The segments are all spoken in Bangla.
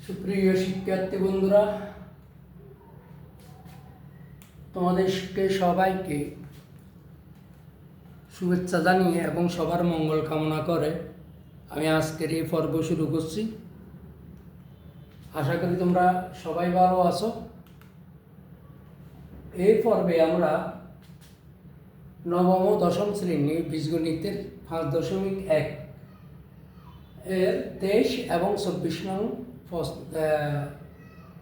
সুপ্রিয় শিক্ষার্থী বন্ধুরা, তোমাদেরকে সবাইকে শুভেচ্ছা জানিয়ে এবং সবার মঙ্গল কামনা করে আমি আজকের এই পর্ব শুরু করছি। আশা করি তোমরা সবাই ভালো আছো। এই পর্বে আমরা নবম ও দশম শ্রেণী বীজগণিতের 5.1 এর 23 এবং 24 নং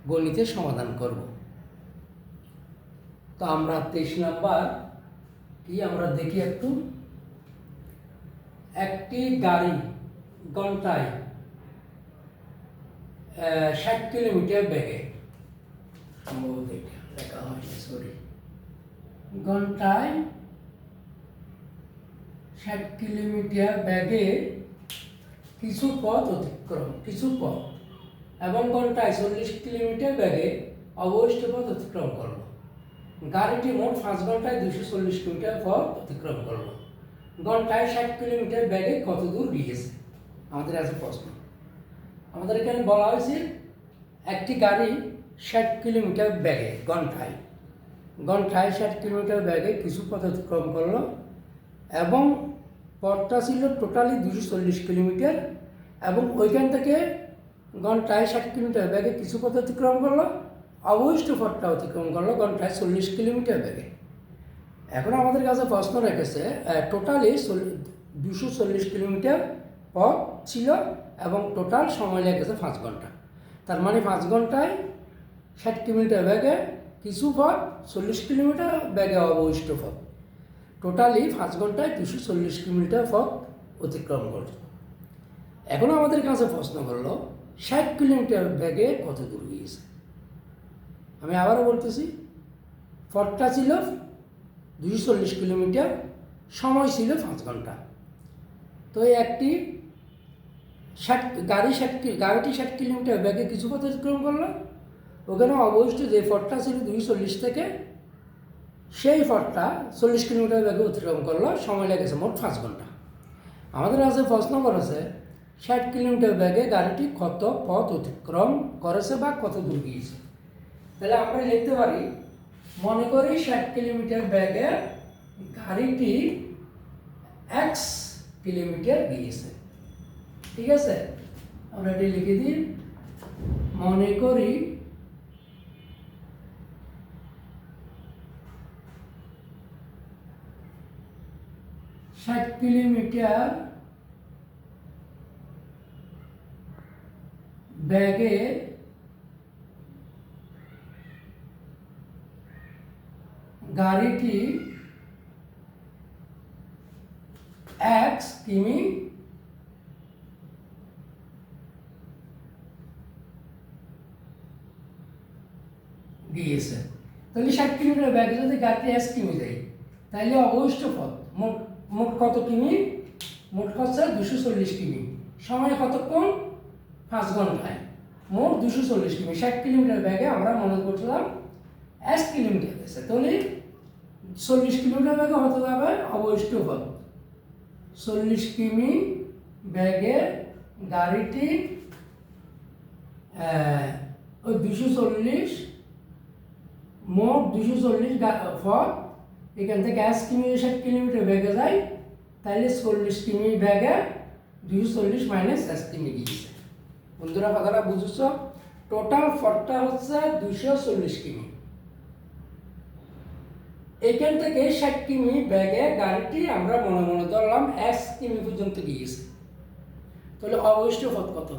গণিতের সমাধান করব। তো আমরা 23 নাম্বার কি আমরা দেখি একটু। একটি গাড়ি ঘন্টায় 60 কিলোমিটার বেগে, সম্ভবত লেখা হয়নি, সরি, ঘন্টায় 60 কিলোমিটার বেগে কিছু পথ এবং ঘন্টায় 40 কিলোমিটার বেগে অবশিষ্ট পথ অতিক্রম করলো। গাড়িটি মোট 5 ঘন্টায় 240 কিলোমিটার পথ অতিক্রম করলো। ঘন্টায় 60 কিলোমিটার বেগে কত দূর গিয়েছে? আমাদের আছে প্রশ্ন। আমাদের এখানে বলা হয়েছে একটি গাড়ি 60 কিলোমিটার বেগে ঘন্টায় 60 কিলোমিটার বেগে কিছু পথ অতিক্রম করলো এবং পথটা ছিল টোটালি 240 কিলোমিটার এবং ওইখান থেকে ঘন্টায় 60 কিলোমিটার বেগে কিছু পথ অতিক্রম করলো, অবশিষ্ট পথটা অতিক্রম করলো ঘন্টায় 40 কিলোমিটার বেগে। এখন আমাদের কাছে প্রশ্ন রেখেছে টোটালি 240 কিলোমিটার পথ ছিল এবং টোটাল সময় লেগেছে 5 ঘন্টা। তার মানে 5 ঘন্টায় 60 কিলোমিটার বেগে কিছু পথ, 40 কিলোমিটার বেগে অবশিষ্ট পথ, টোটালি 5 ঘন্টায় 240 কিলোমিটার পথ অতিক্রম করছে। এখন আমাদের কাছে প্রশ্ন করলো 60 কিলোমিটার বেগে কত দূর গিয়েছে। আমি আবারও বলতেছি, পথটা ছিল 240 কিলোমিটার, সময় ছিল 5 ঘন্টা। তো একটি গাড়িটি 60 কিলোমিটার বেগে কিছু পথ অতিক্রম করলো, ওখানে অবশিষ্ট যে পথটা ছিল 240 থেকে সেই পথটা 40 কিলোমিটার বেগে অতিক্রম করলো, সময় লেগেছে মোট 5 ঘন্টা। আমাদের কাছে প্রশ্ন করেছে 60 কিলোমিটার বেগে গাড়িটি কত পথ অতিক্রম করেছে বা কত দূর গিয়েছে। তাহলে আমরা লিখতে পারি, মনে করি 60 কিলোমিটার বেগে গাড়িটি x কিলোমিটার গিয়েছে। ঠিক আছে, আমরা এটি লিখে দিই। মনে করি ষাট কিলোমিটার বেগে গাড়িটি 1 কিমি গিয়েছে। তাহলে 60 কিলোমিটার বেগে যদি গাড়িটি 1 কিমি যায়, তাহলে অবশিষ্ট পথ মোট কত কিমি? মোট হচ্ছে 240 কিমি। সময় কতক্ষণ? 5 ঘন্টায়। মোট 240 কিমি। 60 কিলোমিটার বেগে আমরা মনে করছিলাম 1 কিলোমিটার গেছে, তাহলে 40 কিলোমিটার বেগে হতে যাবে অবশিষ্ট পথ। 40 কিমি বেগে গাড়িটি ওই 240 মোট 240 পথ, এখান থেকে 1 কিমি 60 কিলোমিটার বেগে যায়, তাহলে 40 কিমি বেগে 240 মাইনাস 1 কিমি গিয়েছে। বন্ধুরা কথাটা বুঝেছ? টোটাল পথটা হচ্ছে 240 কিমি। এখান থেকে 60 কিমি বেগে গাড়িটি আমরা মনে মনে ধরলাম 1 কিমি পর্যন্ত গিয়েছে, তাহলে অবশিষ্ট পথ কত?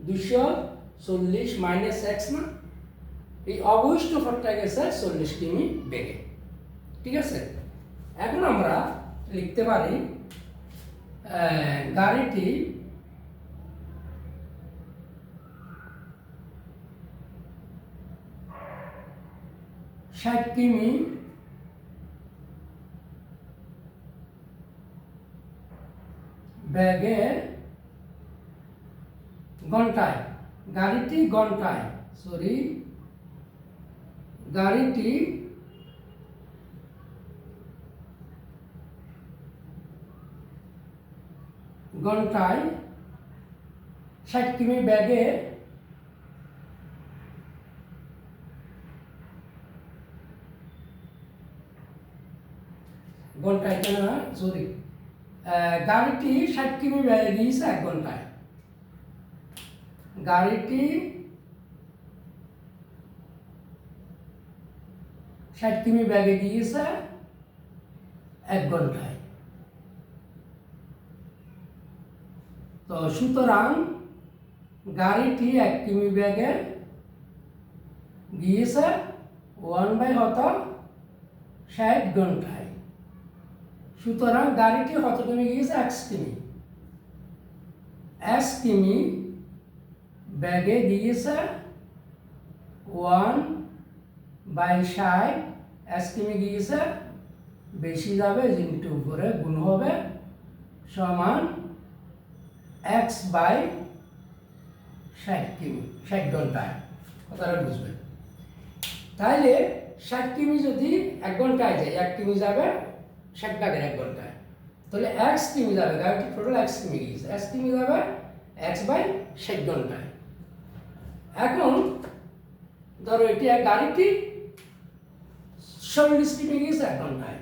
240 মাইনাস 1 না, এই অবশিষ্ট পথটা গেছে 40 কিমি বেগে। ঠিক আছে, এখন আমরা লিখতে পারি গাড়িটি ষাট কিমি বেগে ঘন্টায় গাড়িটি ঘন্টায় ঘন্টায় 60 কিমি বেগে ঘন্টা এখানে না, সরি, গাড়িটি 60 কিমি বেগে গিয়েছে 1 ঘন্টায়। গাড়িটি 60 কিমি বেগে গিয়েছে 1 ঘন্টায়। তো সুতরাং গাড়িটি 1 কিমি বেগে গিয়েছে 1/60 ঘন্টায়। সুতরাং গাড়িটি কত কিমি গিয়েছে? x কিমি। x কিমি বেগে গিয়েছে 1/60, x কিমি গিয়েছে, বেশি যাবে ইনটু উপরে গুণ হবে সমান x/60 কিমি, 60 ঘন্টায়। কথাটা বুঝবেন। তাহলে 60 কিমি যদি 1 ঘন্টায় যায়, 1 কিমি যাবে 60 ভাগের 1 ঘন্টায়, তাহলে x কিমি যাবে, গাড়িটি টোটাল x কিমি গিয়েছে, x কিমি যাবে x/60 ঘন্টায়। এখন ধরো এটি গাড়িটি 40 কিমি গিয়েছে 1 ঘন্টায়।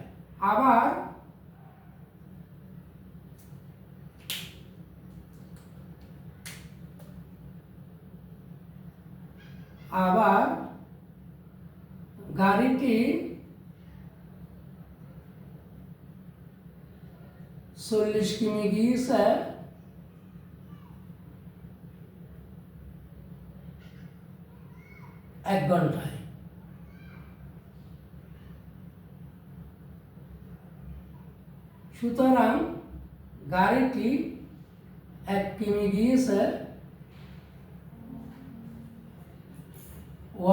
আবার গাড়িটি 40 কিমি গিয়েছে 1 ঘন্টায়। সুতরাং গাড়িটি 1 কিমি গিয়েছে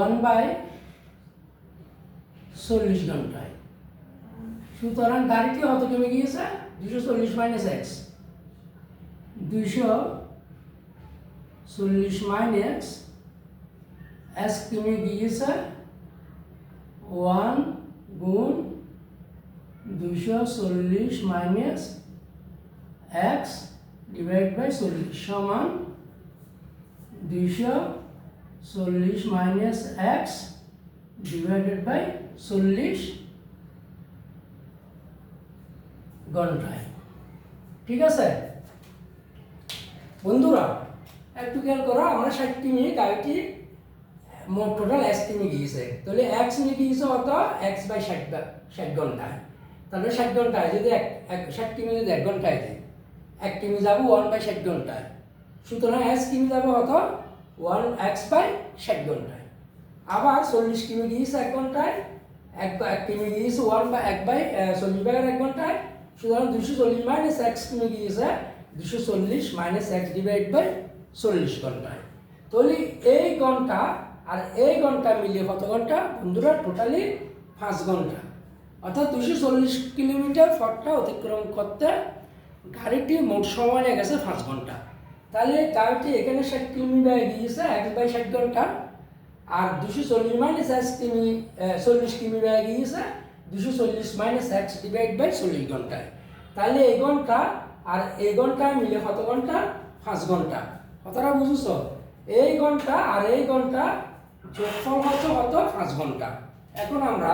1/40 ঘন্টায়। সুতরাং গাড়িটি কত কিমি গিয়েছে? 240 মাইনাস x, 240 মাইনাস x কিমি গিয়েছে 1 গুণ 240 মাইনাস x ডিভাইড বাই 40 সমান 240 মাইনাস x ডিভাইডেড বাই 40 ঘন্টায়। ঠিক আছে বন্ধুরা, একটু খেয়াল করো, আমরা 60 কিমি গাড়িটি মোট টোটাল x কিমি গিয়েছে, তাহলে x কিমি গিয়েছে অত x/60 ঘন্টায়। তাহলে 60 ঘন্টায় যদি 60 কিমি যদি 1 ঘন্টায় যায়, 1 কিমি যাবো 1/60 ঘন্টায়। সুতরাং x কিমি যাবো কত? 1x/60 ঘন্টায়। আবার 40 কিমি গিয়েছে 1 ঘন্টায়, 1 কিমি গিয়েছে 1/40 ঘন্টায়। সুতরাং 240 মাইনাস x কিমি গিয়েছে 240 মাইনাস x ডিভাইড বাই 40 ঘন্টায়। তাহলে এই ঘন্টা আর এই ঘন্টা মিলিয়ে কত ঘন্টা বন্ধুরা? টোটালি 5 ঘন্টা। অর্থাৎ 240 কিলোমিটার পথটা অতিক্রম করতে গাড়িটি মোট সময় লেগে গেছে 5 ঘন্টা। তাহলে গাড়িটি এখানে 60 কিমি বেগে গিয়েছে 1/60 ঘন্টা, আর 240 মাইনাস x কিমি 40 কিমি বেগে গিয়েছে 240 মাইনাস x ডিভাইড বাই 40 ঘন্টায়। তাহলে এই ঘন্টা আর এই ঘন্টা মিলে কত ঘন্টা? 5 ঘন্টা। কথাটা বুঝছো? এই ঘন্টা আর এই ঘন্টা যোগফল হচ্ছে কত? 5 ঘন্টা। এখন আমরা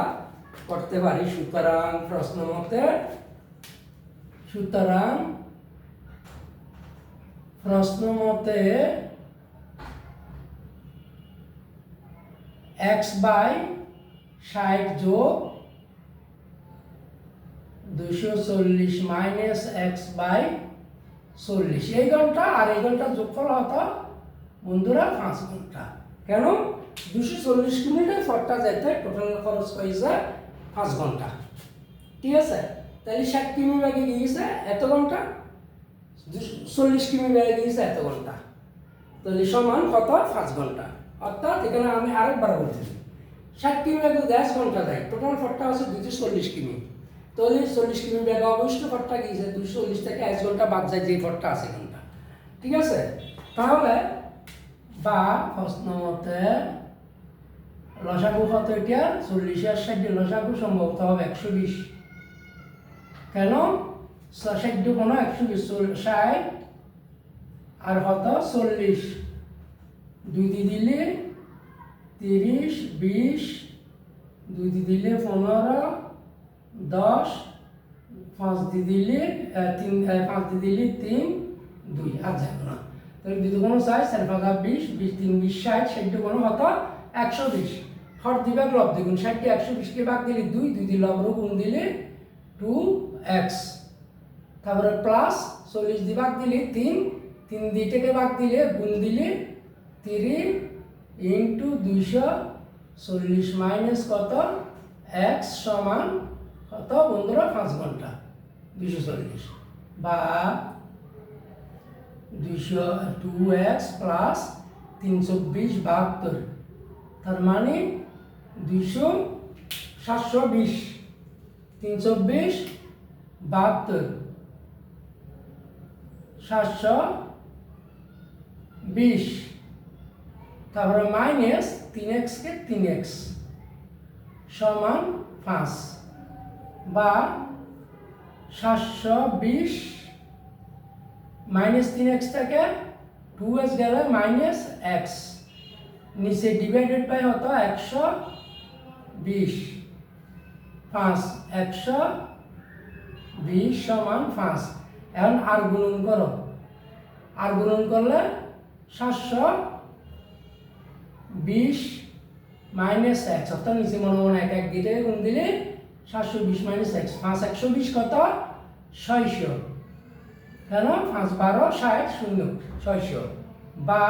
করতে পারি সুতরাং প্রশ্ন মতে x/60 যোগ 240 মাইনাস x/40, এই ঘন্টা আর এই ঘন্টার যোগফল হতো বন্ধুরা 5 ঘন্টা। কেন? 240 কিলোমিটার পথটা যেতে টোটাল খরচ হয়েছে 5 ঘন্টা। ঠিক আছে, তাহলে 60 কিমি বেগে গিয়েছে এত ঘন্টা, 40 কিমি বেগে গিয়েছে এত ঘন্টা, তাহলে সমান কত? 5 ঘন্টা। অর্থাৎ এখানে আমি আরেকবার বলছি, 60 কিমি বেগে 10 ঘন্টা যায়, টোটাল পথটা হচ্ছে 240 কিমি। তাহলে 40 কিমি বেগে অবশ্যই পথটা গিয়েছে 240 থেকে 1 ঘন্টা বাদ যায়, যে পথটা আছে ঘন্টা। ঠিক আছে, তাহলে বা প্রশ্ন মতে লসাগু কত? এটা 40 আর 60 লসাগু সম্ভবত হবে 120। কেন? 60 কোনো 120, 60 আর কত? 40, 2 দিয়ে দিলে 30, 20, 2 দিয়ে দিলে 15, 10, 5 দিয়ে দিলে 3 5 দিয়ে দিলে 3 2 আর যাবে না তাহলে দুগুণ 4 4 5 20 20 3 20 60 60 দুগুণ হতো 120 হর দিবে লব দ্বিগুণ 60 কে 120 কে ভাগ দিলে 2 2 দিয়ে লব গুণ দিলে 2x তারপরে প্লাস 40 দিয়ে ভাগ দিলে 3 3 দিয়ে থেকে ভাগ দিলে গুণ দিলে 3 ইনটু 240 মাইনাস কত x সমান কত বন্ধুরা 5 ঘন্টা 240 বা 2x প্লাস 320 72 তার মানে 720 320 72 720 তারপরে মাইনাস 3x কে 3x সমান 5 বা 720 মাইনাস 3x থেকে 2x গেলে মাইনাস x নিচে ডিভাইডেড বাই হতো 120 5 120 সমান 5 এখন আর গুণন করো আর গুণন করলে 720 মাইনাস x অর্থাৎ নিচে মনে মনে এক এক দিকে গুণ দিলে 720 মাইনাস x 5 120 কত 600 কেন 5 12 60 0 600 বা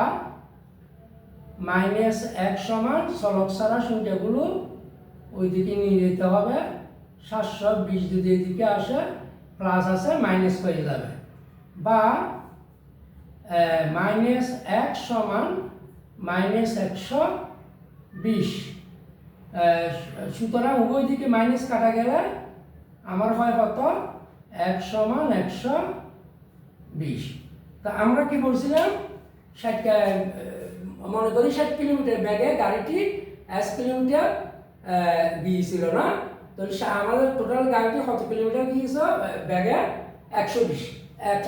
মাইনাস 1 সমান চলক সারা সংখ্যাগুলো ওইদিকে নিয়ে যেতে হবে 720 যদি এদিকে আসে প্লাস আছে মাইনাস হয়ে যাবে বা মাইনাস 1 সমান মাইনাস 120 সুতরাং উভয় দিকে মাইনাস কাটা গেলে আমার হয় কত 1 সমান 120 তা আমরা কি বলছিলাম 60 মনে করি 60 কিলোমিটার বেগে গাড়িটি 1 কিলোমিটার গিয়েছিল না তো আমাদের টোটাল গাড়িটি কত কিলোমিটার গিয়েছে বেগে 120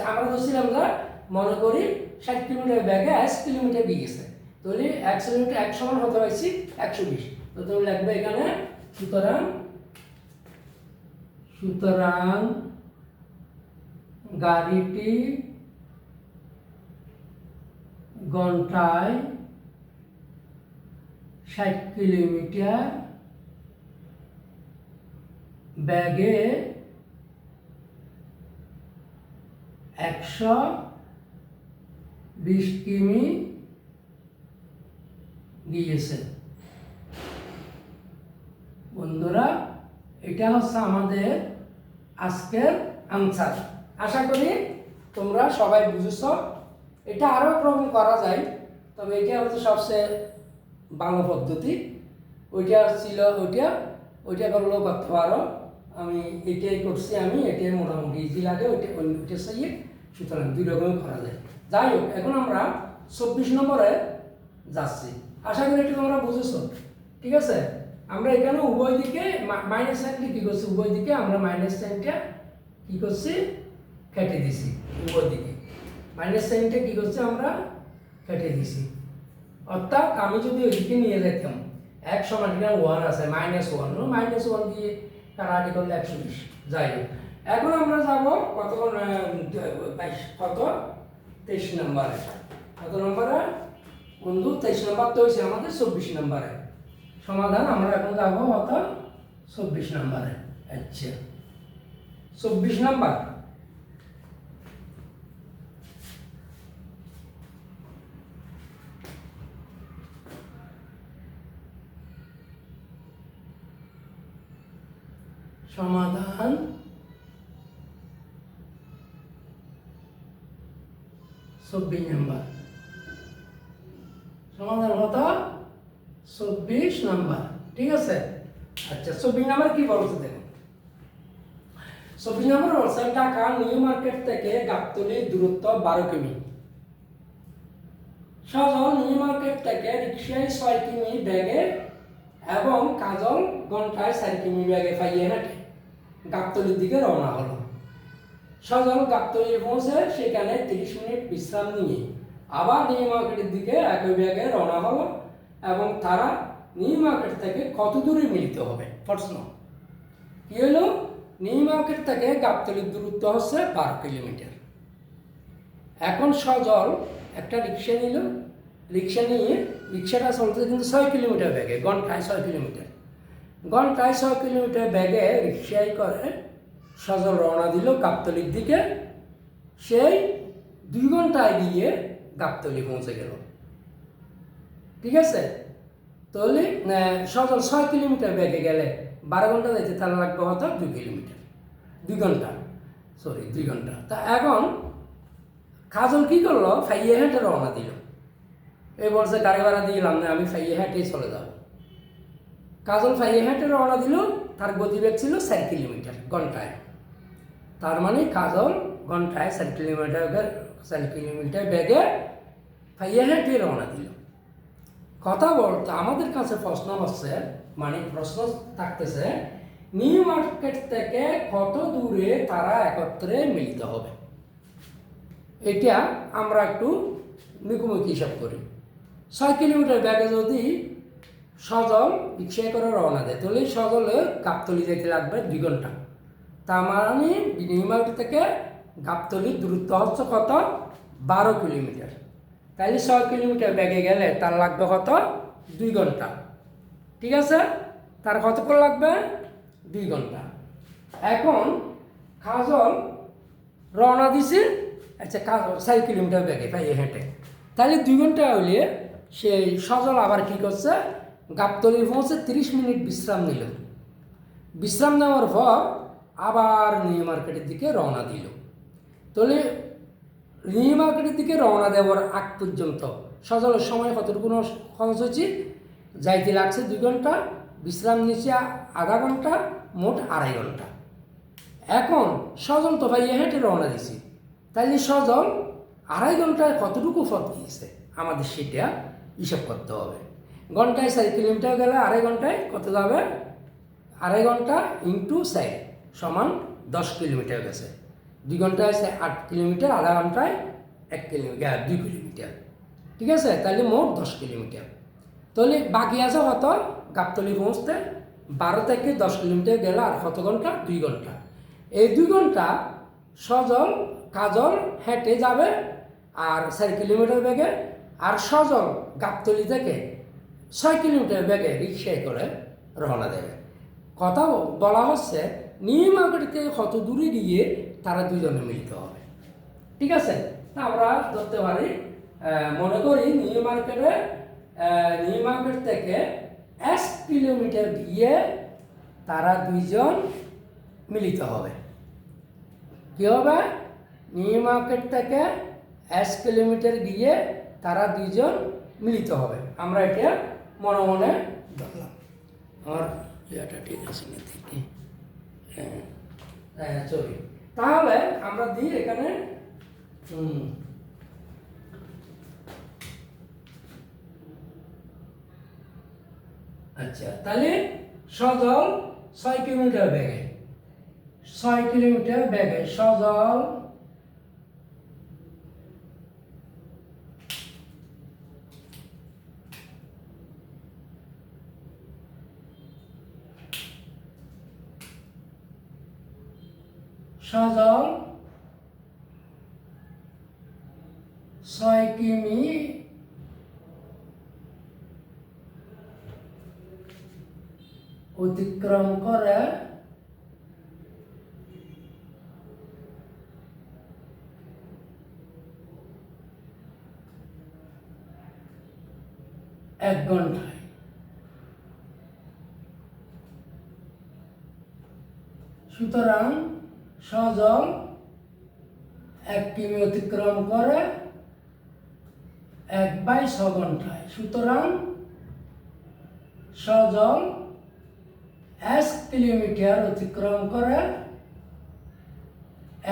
আমরা ধরছিলাম যে মনে করি 60 কিলোমিটার বেগে 1 কিলোমিটার গিয়েছে তাহলে 1 কিলোমিটার 1 সমান হতে পারছি 120 তো তুমি লিখবে এখানে সুতরাং গাড়িটি ঘন্টায় 60 কিলোমিটার বেগে 120 কিমি গিয়েছে বন্ধুরা এটা হচ্ছে আমাদের আজকের আনসার আশা করি তোমরা সবাই বুঝেছ এটা আরও রকম করা যায় তবে এটা হচ্ছে সবচেয়ে ভালো পদ্ধতি ওইটা ছিল ওইটা করলেও করতে পারো আমি এটাই করছি আমি এটাই মোটামুটি ইজি লাগে ওইটা সেই সুতরাং দুই রকমই করা যায় যাই হোক এখন আমরা 24 নম্বরে যাচ্ছি আশা করি এটা তোমরা বুঝেছো ঠিক আছে আমরা এখানে উভয় দিকে মাইনাস সাইনটা কী করছি উভয় দিকে আমরা মাইনাস সাইনটা কী করছি কেটে দিছি উভয় দিকে মাইনাস সাইনটা কী করছি আমরা কেটে দিছি অর্থাৎ আমি যদি ওইদিকে নিয়ে যেতাম 1 সমান এখানে 1 আছে -1 দিয়ে কাটাকাটি করলে 120 যাই হোক এখন আমরা যাব কত 23 নম্বরে কত নম্বরে বন্ধু 23 নম্বর তো হয়েছে আমাদের 24 নম্বরে সমাধান আমরা এখন যাব কত 24 নম্বরে আচ্ছা 24 নম্বর সমাধান 24 নম্বর সমাধান কত 24 নম্বর ঠিক আছে আচ্ছা 24 নম্বর কি বলছে দেখো 24 নম্বর বলছে ঢাকা নিউ মার্কেট থেকে গাবতলী দূরত্ব 12 কিমি সজল নিউ মার্কেট থেকে রিক্সায় 6 কিমি বেগে এবং কাজল ঘন্টায় 4 কিমি বেগে পাইয়ে হাঁটে গাবতলীর দিকে রওনা হলো সজল গাবতলী পৌঁছে সেখানে 30 মিনিট বিশ্রাম নিয়ে আবার নিউ মার্কেটের দিকে একই বেগে রওনা হলো এবং তারা নিউ মার্কেট থেকে কত দূরে মিলিত হবে প্রশ্ন কি হলো নিউ মার্কেট থেকে গাবতলীর দূরত্ব হচ্ছে 12 কিলোমিটার। এখন সজল একটা রিক্সা নিল, রিক্সা নিয়ে রিক্সাটা চলতে কিন্তু 6 কিলোমিটার ব্যাগে, ঘন্টায় 6 কিলোমিটার, ঘন্টায় 6 কিলোমিটার ব্যাগে রিক্সায় করে সজল রওনা দিল গাবতলীর দিকে। সেই 2 ঘন্টায় গিয়ে গাবতলী পৌঁছে গেল। ঠিক আছে, তাহলে সজল 6 কিলোমিটার ব্যাগে গেলে 12 ঘন্টা যাইতে তাহলে লাগবে হয়তো 2 কিলোমিটার, 2 ঘন্টা, 2 ঘন্টা। তা এখন কাজল কি করলো, ফাইয়ে হেঁটে রওনা দিল। এই বলছে গাড়ি ভাড়া দিলাম না, আমি ফাইয়ে হেঁটেই চলে যাব। কাজল ফাইয়ে হেঁটে রওনা দিল, তার গতিবেগ ছিল 4 কিলোমিটার ঘন্টায়। তার মানে কাজল ঘন্টায় 4 কিলোমিটার ব্যাগে ফাইয়ে হেঁটে রওনা দিল। কথা বলতে আমাদের কাছে প্রশ্ন হচ্ছে, মানে প্রশ্ন থাকতেছে, নিউ মার্কেট থেকে কত দূরে তারা একত্রে মিলিত হবে। এটা আমরা একটু মুখোমুখি হিসাব করি। 6 কিলোমিটার ব্যাগে যদি সজল রিক্সায় করে রওনা দেয়, তাহলে সজলের গাবতলী যেতে লাগবে 2 ঘন্টা। তার মানে নিউ মার্কেট থেকে গাবতলীর দূরত্ব হচ্ছে কত, 12 কিলোমিটার। তাহলে 6 কিলোমিটার ব্যাগে গেলে তার লাগবে কত, 2 ঘন্টা। ঠিক আছে, তার কতক্ষণ লাগবে, 2 ঘন্টা। এখন কাজল রওনা দিছে, আচ্ছা কাজল 4 কিলোমিটার ব্যাগে পাইয়ে হেঁটে, তাহলে 2 ঘন্টা হলে সেই সজল আবার কী করছে, গাবতলী পৌঁছে 30 মিনিট বিশ্রাম নিল। বিশ্রাম নেওয়ার পর আবার নিউ মার্কেটের দিকে রওনা দিল। তাহলে নিউ মার্কেটের দিকে রওনা দেওয়ার আগ পর্যন্ত সজলের সময় কতটুকু খরচ হয়েছে, যাইতে লাগছে 2 ঘন্টা, বিশ্রাম নিচ্ছে আধা ঘন্টা, মোট 2.5 ঘন্টা। এখন সজল তো ভাই হেঁটে রওনা দিছি, তাইলে সজল 2.5 ঘন্টায় কতটুকু পথ গিয়েছে আমাদের সেটা হিসাব করতে হবে। ঘন্টায় 4 কিলোমিটার গেলে 2.5 ঘন্টায় কত যাবে, 2.5 ঘন্টা ইন্টু 4 সমান 10 কিলোমিটার গেছে। 2 ঘন্টায় 8 কিলোমিটার, আধা ঘন্টায় 1 কিলোমিটার, 2 কিলোমিটার। ঠিক আছে, তাহলে মোট 10 কিলোমিটার। তাহলে বাকি আছে কত, গাবতলী পৌঁছতে 12 থেকে 10 কিলোমিটার গেলে আর কত ঘন্টা, 2 ঘন্টা। এই 2 ঘন্টা সজল কাজল হেঁটে যাবে আর 4 কিলোমিটার ব্যাগে, আর সজল গাবতলী থেকে 6 কিলোমিটার ব্যাগে রিক্সায় করে রওনা দেবে। কথা বলা হচ্ছে নিউ মার্কেট থেকে কত দূরে গিয়ে তারা দুজনে মিলিত হবে। ঠিক আছে, তা আমরা ধরতে পারি, মনে করি নিউ মার্কেট থেকে 1 কিলোমিটার গিয়ে তারা 2 জন মিলিত হবে। কী হবে, নিউ মার্কেট থেকে 1 কিলোমিটার গিয়ে তারা 2 জন মিলিত হবে। আমরা এটা মনে মনে ধরলাম। আমার এটা ঠিক আছে না, দেখি, হ্যাঁ চলি। তাহলে আমরা দিই এখানে আচ্ছা, তাহলে সজল 6 কিলোমিটার ব্যাগে, 6 কিলোমিটার ব্যাগে সজল সজল 6 কিমি অতিক্রম করে 1 ঘন্টায়। সুতরাং সজল 1 কিমি অতিক্রম করে 1/6 ঘন্টায়। সুতরাং সজল 1 কিলোমিটার অতিক্রম করে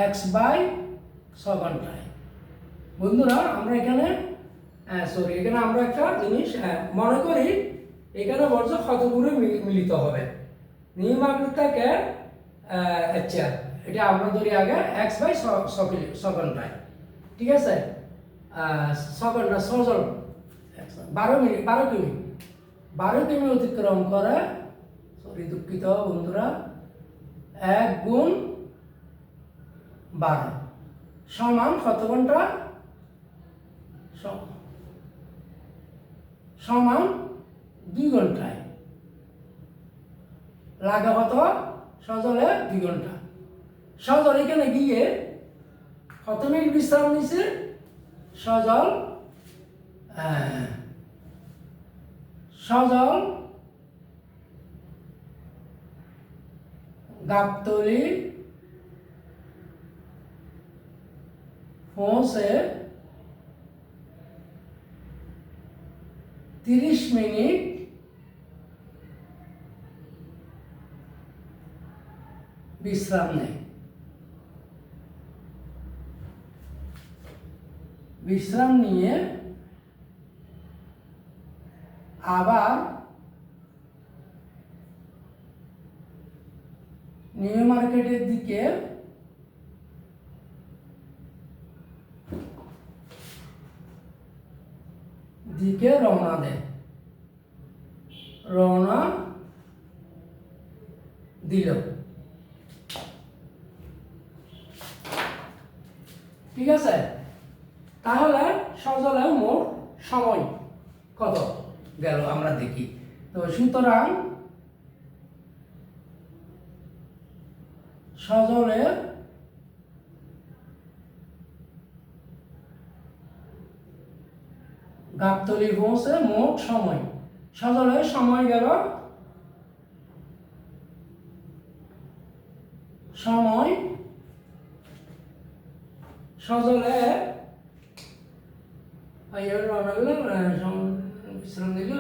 1/6 ঘন্টায়। বন্ধুরা আমরা এখানে এখানে আমরা একটা জিনিস মনে করি, এখানে বলছে কত দূরে মিলিত হবে নিউ মার্কেট থেকে। আচ্ছা, এটা আমরা ধরি আগে 1/6 ঘন্টায়। ঠিক আছে, 6 ঘন্টা সজল 12 কিমি অতিক্রম করে, দুঃখিত বন্ধুরা, 1 × 12 সমান কত ঘন্টা? সমান 2 ঘন্টায়। লাগে কত? সজলে 2 ঘন্টা। সজল এখানে গিয়ে কত মিনিট বিশ্রাম নিছে? সজল গাবতলী পৌঁছে 30 মিনিট বিশ্রাম নেয়। বিশ্রাম নিয়ে আবার নিউ মার্কেটের দিকে রওনা দিল। ঠিক আছে, তাহলে সজলের মোট সময় কত গেল আমরা দেখি। তো সুতরাং সজলের গাবতলী পৌঁছে মোট সময়, সজলের সময় গেল সজলে বিশ্রাম নিল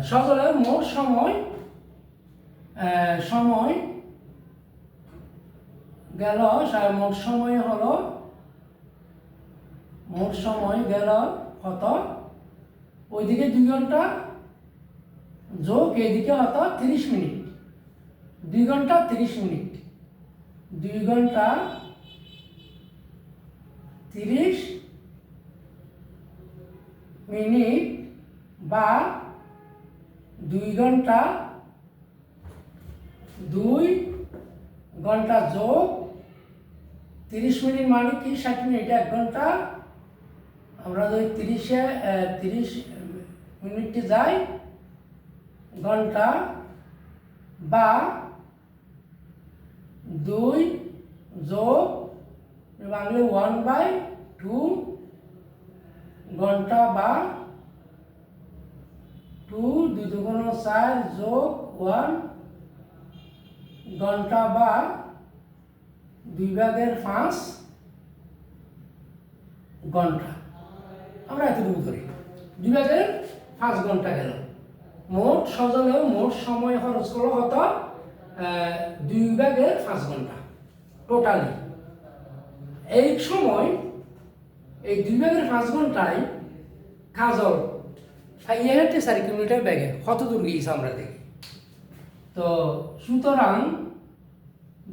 সজলের মোট সময় গেল মোট সময় গেল কত? ওইদিকে 2 ঘন্টা যোগ এদিকে হতো 30 মিনিট। 2 ঘন্টা 30 মিনিট, 2 ঘন্টা 30 মিনিট বা 2 ঘন্টা যোগ 30 মিনিট মানে কি? 60 মিনিট। 1 ঘন্টা আমরা যদি 30 মিনিটে যাই ঘন্টা বা 2 যোগ বাংলা 1/2 ঘন্টা বা 2 2 দুগুণ 4 যোগ 1 ঘন্টা বা 2/5 ঘন্টা। আমরা এতটুকু ধরি 2/5 ঘন্টা গেল। মোট সজলে মোট সময় খরচ করলো কত? 2/5 ঘন্টা টোটালি। এই সময় এই 2/5 ঘন্টায় কাজল 4 কিলোমিটার ব্যাগে কত দূর গিয়েছে আমরা দেখি। তো সুতরাং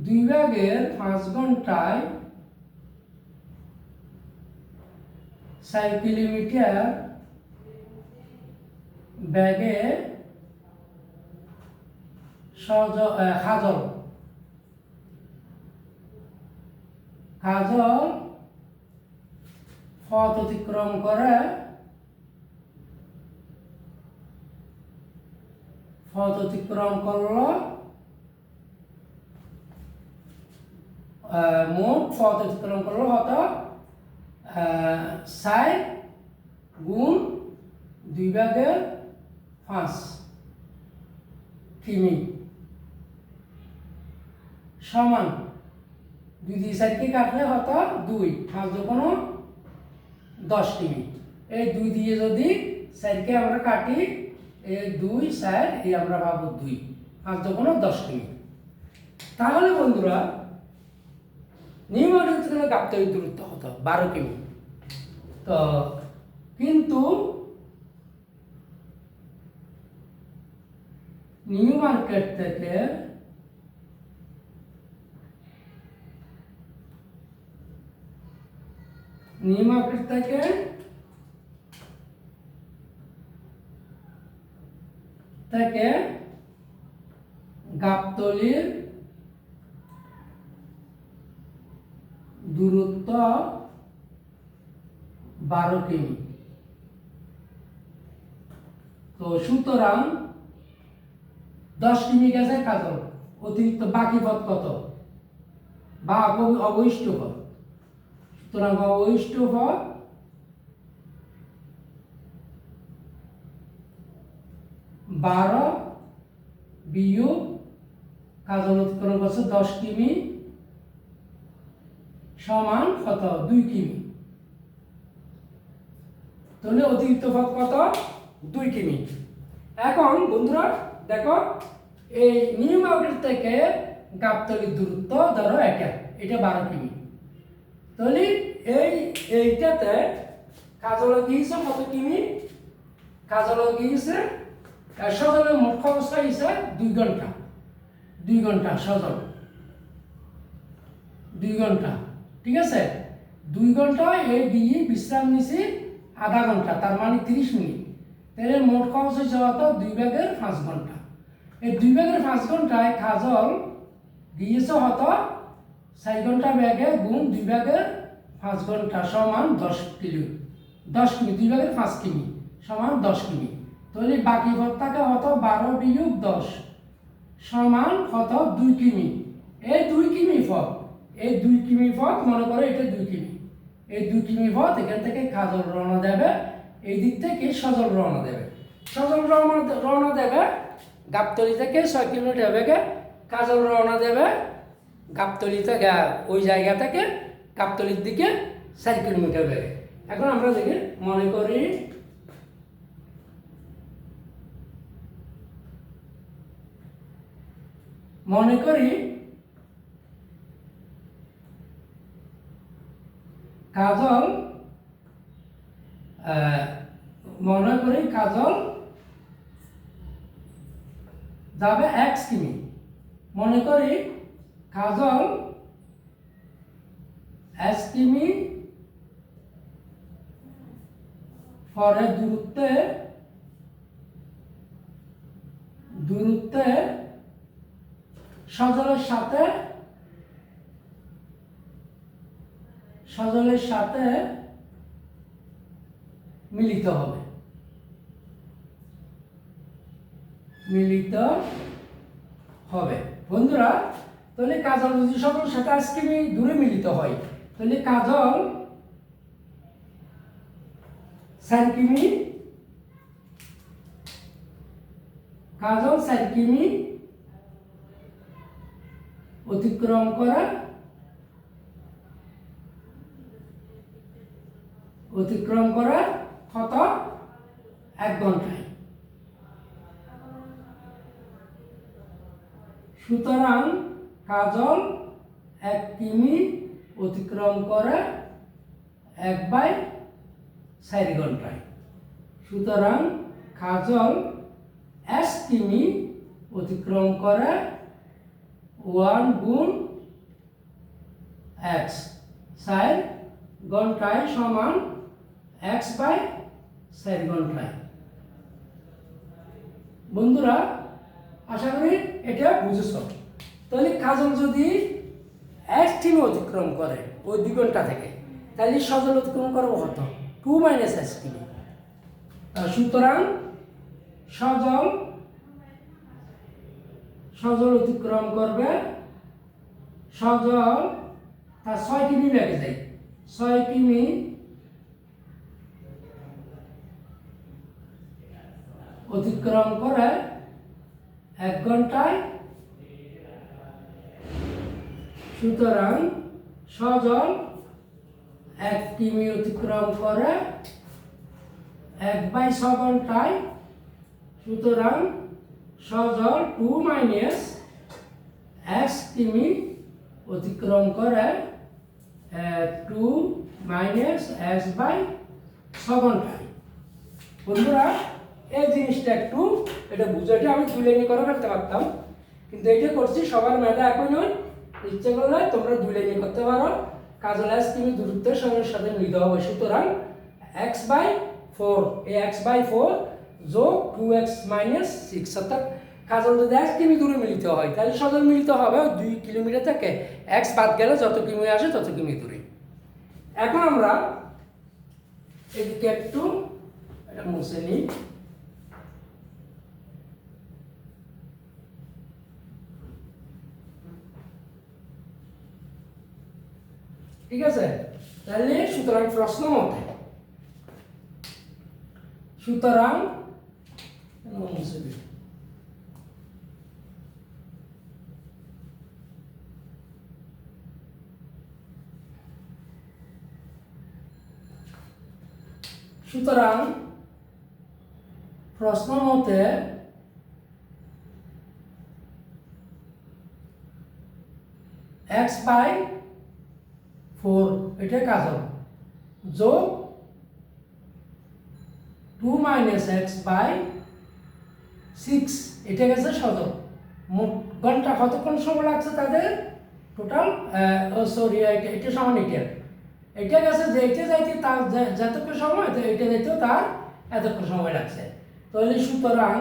2/5 ঘন্টায় 4 কিলোমিটার ব্যাগে কাজল পথ অতিক্রম করে করলো মোট পথ অতিক্রম করলো হতো 4 গুণ 2/5 কিমি সমান 2 দিয়ে 4কে কাটলে হতো 2, 5 দুগুণ 10 কিমি। এই 2 দিয়ে যদি 4কে আমরা কাটি, এই 2 4 এই আমরা পাবো 2, 5 দুগুণ 10 কিমি। তাহলে বন্ধুরা নিউ মার্কেট থেকে গাবতলীর দূরত্ব হতো 12 কিমি। তো কিন্তু নিউ মার্কেট থেকে গাবতলীর দূরত্ব 12 কিমি। তো সুতরাং 10 কিমি গেছে কাজল, অতিরিক্ত বাকি পথ কত, বা অবশিষ্ট পথ। সুতরাং অবশিষ্ট পথ 12 বিয়োগ কাজল অতিক্রম করছে 10 কিমি সমান কত, 2 কিমি। তাহলে অতিরিক্ত পথ কত, 2 কিমি। এখন বন্ধুরা দেখো, এই নিউ মার্কেট থেকে গাবতলীর দূরত্ব ধরো এটা 12 কিমি। তাহলে এইটাতে কাজল গিয়েছে কত কিমি, কাজল গিয়েছে সজলের মোট খরচ হয়েছে 2 ঘন্টা, 2 ঘন্টা সজল, 2 ঘন্টা, ঠিক আছে। 2 ঘন্টা এই দিয়ে বিশ্রাম নিছি আধা ঘন্টা, তার মানে 30 মিনিট। তাহলে মোট খরচ হয়েছে কত, 2 ভাগের 5 ঘন্টা। এই 2 ভাগের 5 ঘন্টায় কাজল গিয়েছে হত 4 ঘন্টা ব্যাগে গুণ 2 ভাগের 5 ঘন্টা সমান 10 কিমি, 10 কিমি, 2 ভাগের 5 কিমি সমান 10 কিমি। তাহলে বাকি পথ থাকে হত 12 বিয়োগ 10 সমান কত, 2 কিমি। এই 2 কিমি পথ, এই 2 কিমি পথ মনে করো এটা 2 কিমি। এই 2 কিমি পথ এখান থেকে কাজল রওনা দেবে, এই দিক থেকে সজল রওনা দেবে। সজল রওনা দেবে গাবতলী থেকে 6 কিলোমিটার বেগে, কাজল রওনা দেবে গাবতলী থেকে ওই জায়গা থেকে গাবতলীর দিকে 4 কিলোমিটার বেগে। এখন আমরা দেখি মনে করি কাজল যাবে 1 কিমি। মনে করি কাজল 1 কিমি পরে দূরত্বে সজলের সাথে মিলিত হবে, বন্ধুরা। তাহলে কাজল যদি সজলের সাথে 1 কিমি দূরে মিলিত হয়, তাহলে কাজল 4 কিমি অতিক্রম করে কত, 1 ঘন্টায়। সুতরাং কাজল 1 কিমি অতিক্রম করে 1/4 ঘন্টায়। সুতরাং কাজল 1 কিমি অতিক্রম করে 1 গুণ x 4 ঘন্টায় সমান x/4 ঘন্টায়। বন্ধুরা আশা করি এটা বুঝেছ। তাহলে কাজল যদি 1 কিমি অতিক্রম করে ওই 2 ঘন্টা থেকে, তাহলে সজল অতিক্রম করবো কত, 2 - 1 কিমি। সুতরাং সজল অতিক্রম করবে, সজল তার 6 কিমি ব্যাগে যায়, 6 কিমি অতিক্রম করে 1 ঘন্টায়। সুতরাং সজল 1 কিমি অতিক্রম করে 1/6 ঘন্টায়। সুতরাং সজল 2 - x কিমি অতিক্রম করে 2 - x/6 ঘন্টায়। বন্ধুরা এই জিনিসটা একটু এটা বুঝাতে আমি তুলে নিয়ে করে করতে পারতাম, কিন্তু এটা করছি সবার মেধা একই নয়। ইচ্ছে করলে তোমরা 2 লাইনে করতে পারো। কাজল 1 কিমি দূরত্বের সঙ্গে সাথে মিলিত হবে। সুতরাং x/4, এই x/4 যোগ 2x - 6, অর্থাৎ কাজল যদি 1 কিমি দূরে মিলিত হয়, তাহলে সজল মিলিত হবে 2 কিলোমিটার থেকে। x বাদ গেলে যত কিমি আসে তত কিমি দূরে। এখন আমরা এদিকে একটু এটা মুছে নিই। ঠিক আছে, তাহলে সুতরাং প্রশ্ন মতে সুতরাং মুছে দিই। সুতরাং প্রশ্ন মতে x/4 এটা কাজ হবে, যোগ 2 - x/6 এটা গেছে সদর। মোট ঘন্টা কতক্ষণ সময় লাগছে তাদের টোটাল, সরি এটা সমান এটা গেছে যে এটা যাইতে তার যতক্ষণ সময় এটা যাইতেও তার এতক্ষণ সময় লাগছে। তাহলে সুতরাং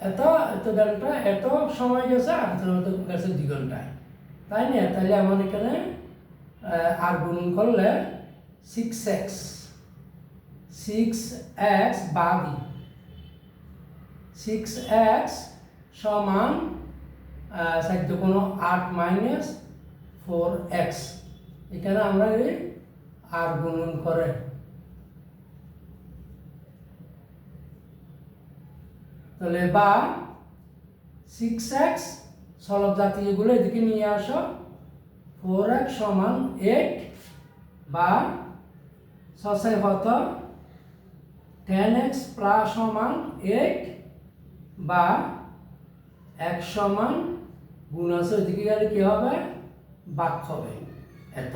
এত ঘন্টা এত সময় গেছে আর গেছে 2 ঘন্টায়, তাই না? তাহলে আমার এখানে আর গুণ করলে 6x বাদি 6x সমান 8 - 4x। এখানে আমরা এই আর গুণন করে তাহলে বা 6x সলব জাতীয়গুলো এদিকে নিয়ে আসো, 4x সমান 8 বা 6 কত 10x প্লাস সমান 8 বা x সমান গুণ আছে ওইদিকে গেলে কি হবে ভাগ হবে এত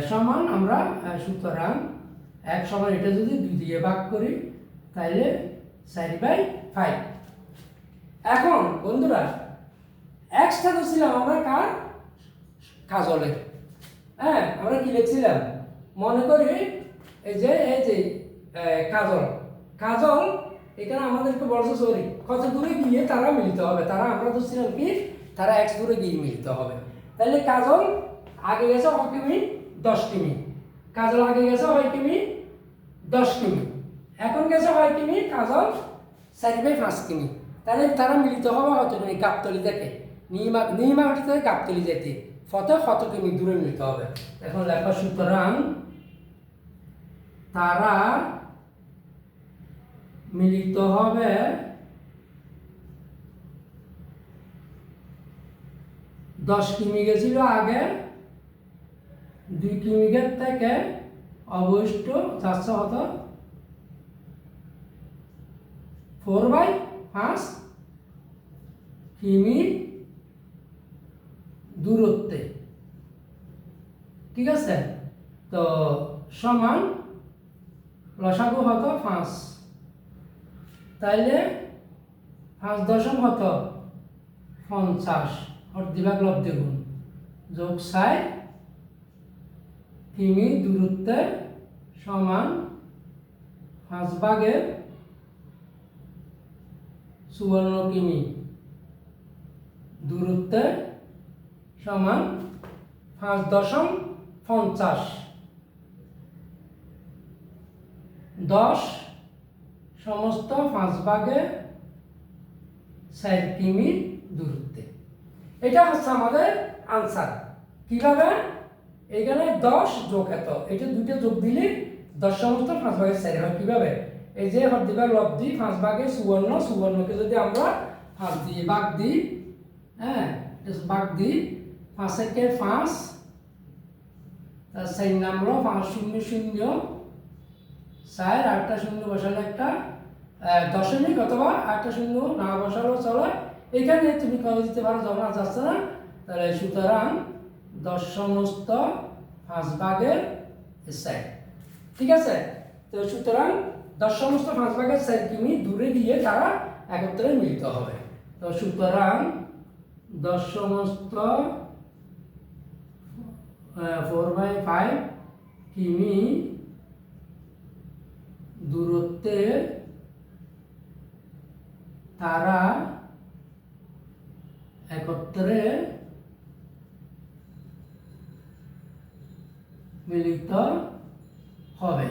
সমান আমরা সুতরাং x সমান এটা যদি 2 দিয়ে ভাগ করি তাহলে 4/5। এখন বন্ধুরা xটা তো ছিলাম আমরা কার কাজলে, হ্যাঁ আমরা কি লিখছিলাম মনে করি এই যে কাজল এখানে আমাদেরকে বলছে সরি কত দূরে গিয়ে তারা মিলিত হবে, তারা আমরা তো ছিলাম কি তারা x দূরে গিয়ে মিলিত হবে। তাহলে কাজল আগে গেছে 1 কিমি 10 কিমি, কাজল আগে গেছে 1 কিমি 10 কিমি, এখন গেছে 1 কিমি কাজল 4/5 কিমি। তাহলে তারা মিলিত হবে কত কিমি গাবতলি থেকে নিমাটি থেকে গাবতলি যেতে কত কিমি দূরে মিলিত হবে। এখন লেখা সুতরাং তারা মিলিত হবে 10 কিমি গেছিল আগে, 2 কিমি থেকে অবশিষ্ট যাচ্ছে হতো 4/5 কিমি দূরত্বে। ঠিক আছে, তো সমান লসাগু হতো 5, তাইলে 5 দশম হত 50 অর্ধভাগ লব্ধি গুণ যোগ 4 কিমি দূরত্বে সমান 5/54 কিমি দূরত্বে সমান 5.50 10 সমস্ত 5/4 কিমি দূরত্বে। এটা হচ্ছে আমাদের আনসার। কিভাবে এখানে 10 যোগ এত এটা দুটো যোগ দিলে 10 সমস্ত 5/4 হয়। কিভাবে এই যে হরদিবার লব্ধি 5/54 যদি আমরা 5 দিয়ে ভাগ দিই, হ্যাঁ ভাগ দিই 5 একে 5 তার 4 নাম্বার 5 0 0 4 8টা 0 বসালে একটা দশমিক অথবা 8টা 0 না বসালেও চলে। এখানে তুমি কত দিতে পারো জমা যাচ্ছে না, তাহলে সুতরাং 10 সমস্ত 5/4। ঠিক আছে, তো সুতরাং 10 সমস্ত 5/4 কিমি দূরে গিয়ে তারা একত্রে মিলিত হবে। তো সুতরাং 10 সমস্ত 4/5 কিমি দূরত্বে তারা একত্রে মিলিত হবে।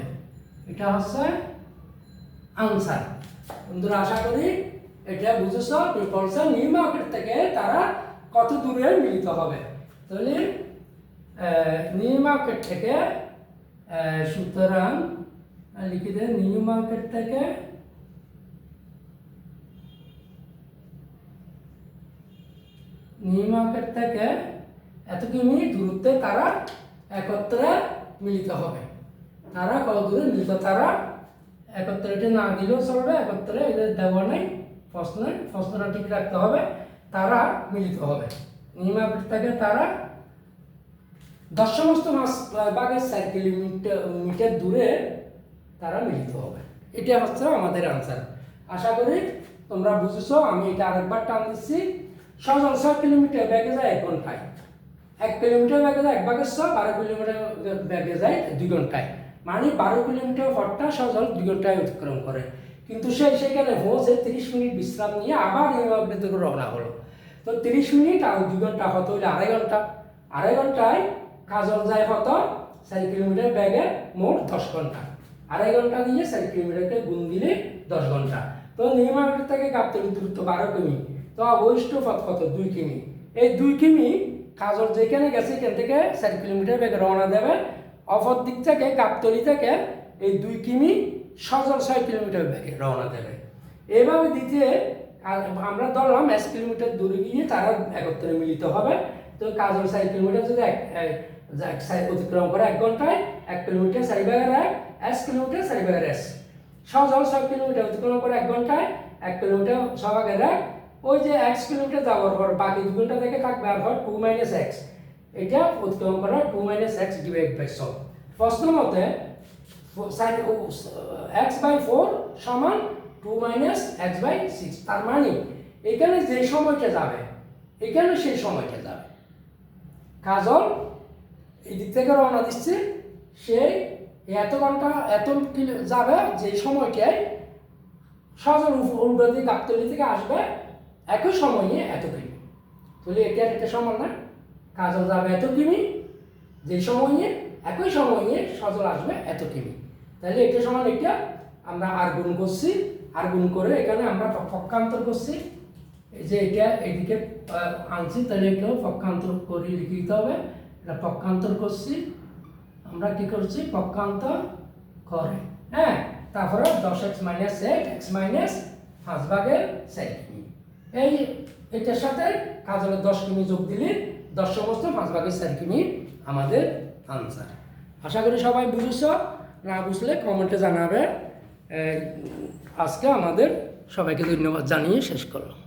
এটা হচ্ছে আনসার। বন্ধুরা আশা করি এটা বুঝেছ। প্রিপোজিশন নিউ মার্কেট থেকে তারা কত দূরে মিলিত হবে। তাহলে নিউ মার্কেট থেকে সুতরাং লিখে দেন নিউ মার্কেট থেকে এত কিমি দূরত্বে তারা একত্রে মিলিত হবে। তারা কত দূরে মিলিত, তারা একত্রে, এটা না দিলেও চলবে, একত্রে এটা দেওয়া নেই প্রশ্নটা ঠিক রাখতে হবে। তারা মিলিত হবে। নিউ মার্কেট থেকে তারা 10 ভাগের 4 কিলোমিটার দূরে তারা মিলিত হবে। এটা হচ্ছে আমাদের আনসার। আশা করি তোমরা বুঝেছো। আমি এটা আরেকবার টান দিচ্ছি। সজল 6 কিলোমিটার ব্যাগে যায় 1 ঘন্টায়। 1 কিলোমিটার ব্যাগে যায় 1 ভাগের 6, 12 কিলোমিটার ব্যাগে যায় 2 ঘন্টায়। মানে 12 কিলোমিটার পথটা সজল 2 ঘন্টায় অতিক্রম করে। কিন্তু সেখানে পৌঁছে 30 মিনিট বিশ্রাম নিয়ে আবার নিউ মার্কেটের দিকে রওনা হলো। তো 30 মিনিট আর 2 ঘন্টা হতো হইলে 2.5 ঘন্টা। 2.5 ঘন্টায় কাজল যায় হতো 4 কিলোমিটার ব্যাগে মোট 10 ঘন্টা। 2.5 ঘন্টা দিয়ে 4 কিলোমিটারকে গুণ দিলে 10 ঘন্টা। তো নিউ মার্কেট থেকে গাবতলী দূরত্ব 12 কিমি। তো অবশিষ্ট পথ কত? 2 কিমি। এই 2 কিমি কাজল যেখানে গেছে এখান থেকে 4 কিলোমিটার ব্যাগে রওনা দেবে। অপর দিক থেকে গাবতলী থেকে এই 2 কিমি সজল 6 কিলোমিটার ব্যাগে রওনা দেবে। এভাবে দ্বিতীয় আমরা ধরলাম 1 কিলোমিটার দূরে গিয়ে তারা একত্রে মিলিত হবে। তো কাজল 4 কিলোমিটার যদি অতিক্রম করে 1 ঘন্টায়, 1 কিলোমিটার 4 ভাগের 1, 1 কিলোমিটার 4 ভাগের 1। সজল 6 কিলোমিটার অতিক্রম করে 1 ঘন্টায়, 1 কিলোমিটার 6 ভাগের 1। ওই যে 1 কিলোমিটার যাওয়ার পর বাকি 2 ঘন্টা থেকে থাকবে আর হয় 2 - x। এটা অতিক্রম করা 2 - x ডিভাইড বাই 100। প্রশ্ন মতে x/4 সমান 2 - x/6। তার মানে এখানে যে সময়টা যাবে এখানে সেই সময়টা যাবে। কাজল এই দিক থেকে রওনা দিচ্ছে, সে এত ঘন্টা এত কিলো যাবে যে সময়টায় সজল উল্টো দিকে গাবতলী থেকে আসবে একই সময়ে এত কিমি। তাহলে এটা একটা সমান না? কাজল যাবে এত কিমি, যে সময়ে একই সময়ে সজল আসবে এত কিমি। তাহলে এটা সমান এটা আমরা আর গুণ করছি। আর গুণ করে এখানে আমরা পক্ষান্তর করছি। এই যে এটা এইদিকে আনছি, তাহলে এটাও পক্ষান্তর করে লিখে দিতে হবে। এটা পক্ষান্তর করছি আমরা, কি করছি? পক্ষান্তর করে। হ্যাঁ, তারপরে 10x - 8 x - 5/4 কিমি। এটার সাথে কাজলের 10 কিমি যোগ দিলে 10 সমস্ত 5/4 কিমি আমাদের আনসার। আশা করি সবাই বুঝেছ। না বুঝলে কমেন্টে জানাবে। আজকে আমাদের সবাইকে ধন্যবাদ জানিয়ে শেষ করলাম।